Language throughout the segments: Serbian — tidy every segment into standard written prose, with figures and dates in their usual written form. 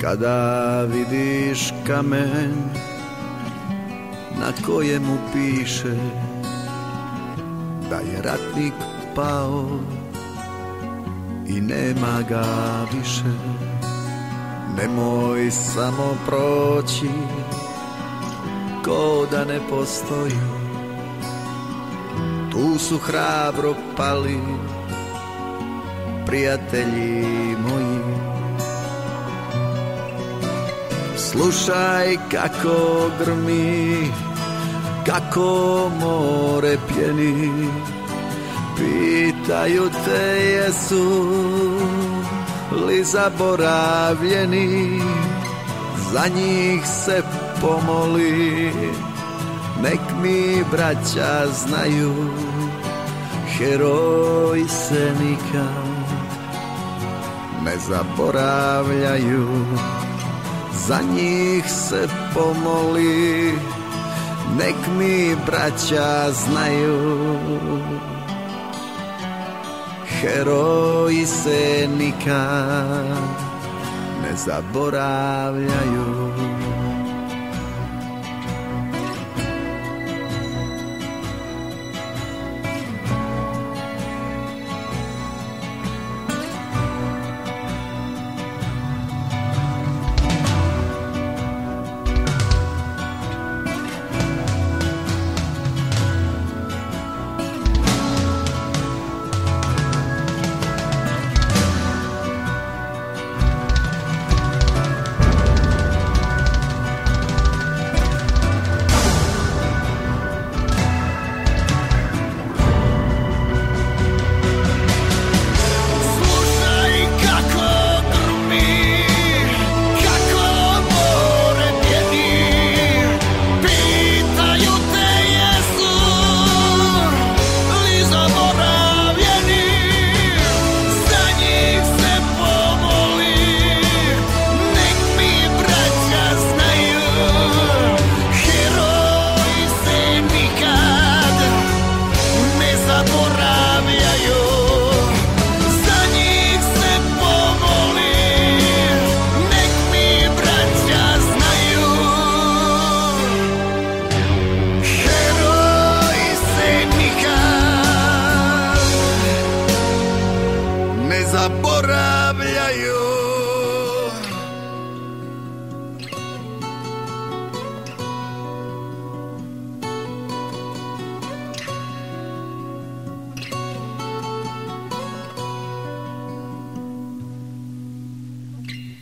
Kada vidiš kamen na kojemu piše da je ratnik pao i nema ga više, nemoj samo proći ko da ne postoji. Tu su hrabro pali prijatelji moji. Slušaj kako grmi, kako more pjeni, pitaju te jesu li zaboravljeni. Za njih se pomoli, nek mi braća znaju, heroji se nikad ne zaboravljaju. Za njih se pomoli, nek mi braća znaju, heroji se nikad ne zaboravljaju. Zaboravljaju.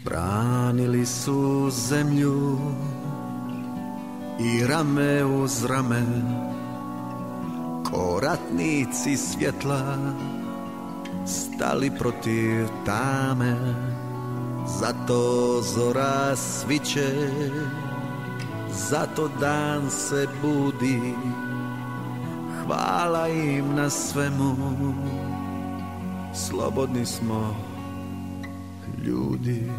Branili su zemlju i rame uz rame, ko ratnici svjetla stali protiv tame. Zato zora sviće, zato dan se budi, hvala im na svemu, slobodni smo ljudi.